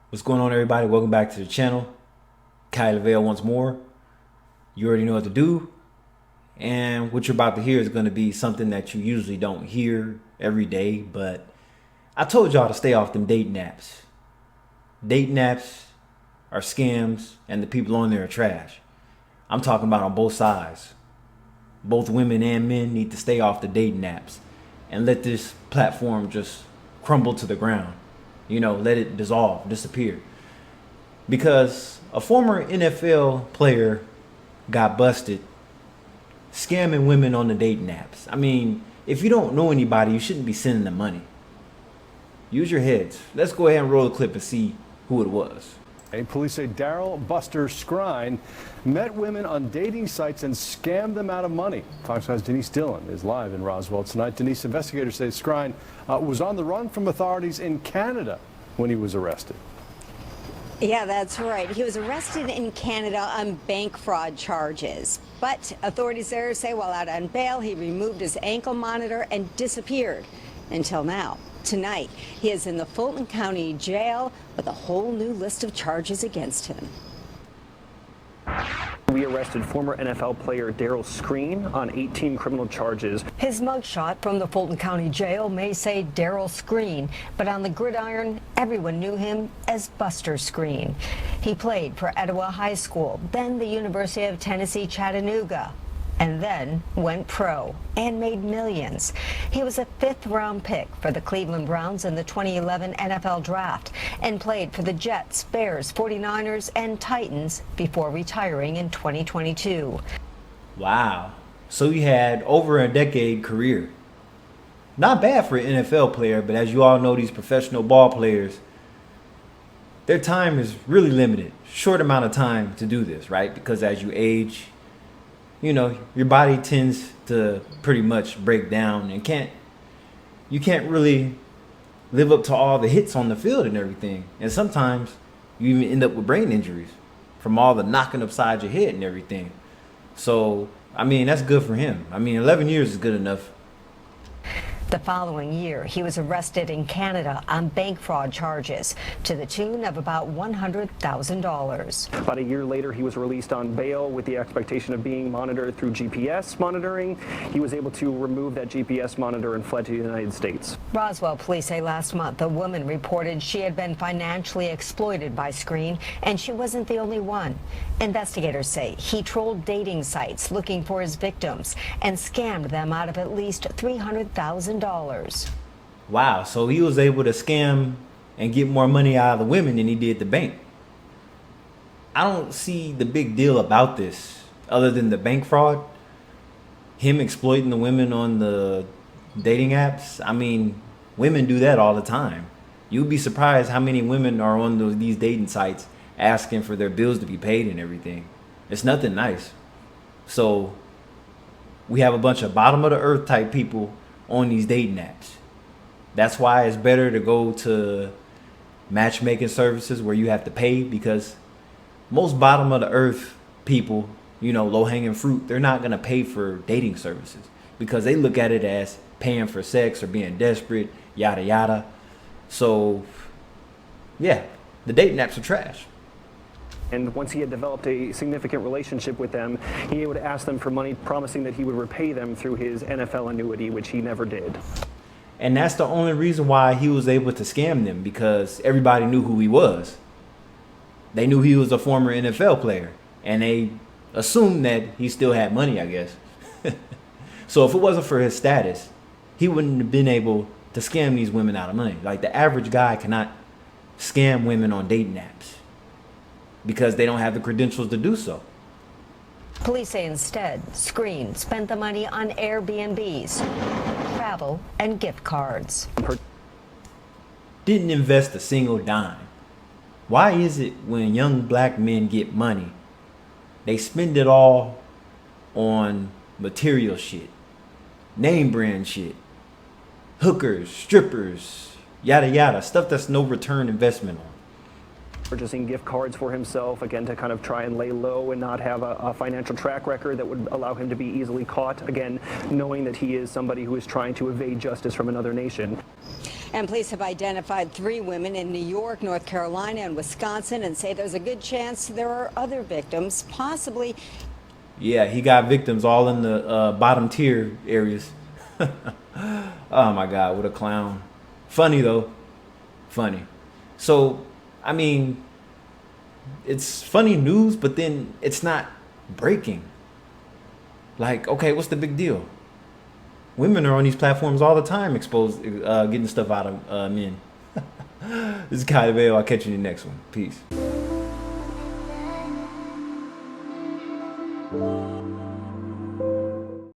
What's going on, everybody? Welcome back to the channel. Kyle Lavelle once more. You already know what to do. And what you're about to hear is going to be something that you usually don't hear every day. But I told y'all to stay off them dating apps. Dating apps are scams and the people on there are trash. I'm talking about on both sides. Both women and men need to stay off the dating apps and let this platform just crumble to the ground. You know, let it dissolve, disappear. Because a former NFL player got busted scamming women on the dating apps. I mean, if you don't know anybody, you shouldn't be sending them money. Use your heads. Let's go ahead and roll the clip and see who it was. Police say Darryl Buster Skrine met women on dating sites and scammed them out of money. Fox 5's Denise Dillon is live in Roswell tonight. Denise, investigators say Skrine was on the run from authorities in Canada when he was arrested. Yeah, that's right. He was arrested in Canada on bank fraud charges. But authorities there say while out on bail, he removed his ankle monitor and disappeared until now. Tonight, he is in the Fulton County Jail with a whole new list of charges against him. We arrested former NFL player Darryl Skrine on 18 criminal charges. His mugshot from the Fulton County Jail may say Darryl Skrine, but on the gridiron, everyone knew him as Buster Skrine. He played for Etowah High School, then the University of Tennessee, Chattanooga, and then went pro and made millions. He was a fifth-round pick for the Cleveland Browns in the 2011 NFL Draft and played for the Jets, Bears, 49ers, and Titans before retiring in 2022. Wow. So he had over a decade career. Not bad for an NFL player, but as you all know, these professional ball players, their time is really limited. Short amount of time to do this, right? Because as you age, you know, your body tends to pretty much break down and you can't really live up to all the hits on the field and everything. And sometimes you even end up with brain injuries from all the knocking upside your head and everything. So, I mean, that's good for him. I mean, 11 years is good enough. The following year, he was arrested in Canada on bank fraud charges to the tune of about $100,000. About a year later, he was released on bail with the expectation of being monitored through GPS monitoring. He was able to remove that GPS monitor and fled to the United States. Roswell police say last month a woman reported she had been financially exploited by Skrine, and she wasn't the only one. Investigators say he trolled dating sites looking for his victims and scammed them out of at least $300,000. Wow, so he was able to scam and get more money out of the women than he did the bank. I don't see the big deal about this other than the bank fraud. Him exploiting the women on the dating apps. I mean, women do that all the time. You'd be surprised how many women are on these dating sites asking for their bills to be paid and everything. It's nothing nice. So we have a bunch of bottom of the earth type people on these dating apps. That's why it's better to go to matchmaking services where you have to pay, because most bottom of the earth people, you know, low hanging fruit, they're not going to pay for dating services because they look at it as paying for sex or being desperate, yada yada. So yeah, the dating apps are trash. And once he had developed a significant relationship with them, he would ask them for money, promising that he would repay them through his NFL annuity, which he never did. And that's the only reason why he was able to scam them, because everybody knew who he was. They knew he was a former NFL player, and they assumed that he still had money, I guess. So if it wasn't for his status, he wouldn't have been able to scam these women out of money. Like, the average guy cannot scam women on dating apps because they don't have the credentials to do so. Police say instead, Skrine spent the money on Airbnbs, travel, and gift cards. Didn't invest a single dime. Why is it when young black men get money, they spend it all on material shit, name brand shit, hookers, strippers, yada yada, stuff that's no return investment on? Purchasing gift cards for himself, again, to kind of try and lay low and not have a financial track record that would allow him to be easily caught, again, knowing that he is somebody who is trying to evade justice from another nation. And police have identified 3 women in New York, North Carolina, and Wisconsin and say there's a good chance there are other victims, possibly. Yeah, he got victims all in the bottom tier areas. Oh my God, what a clown. Funny though. Funny. So, I mean, it's funny news, but then it's not breaking. Like, okay, what's the big deal? Women are on these platforms all the time, getting stuff out of men. This is Kai Vale. I'll catch you in the next one. Peace.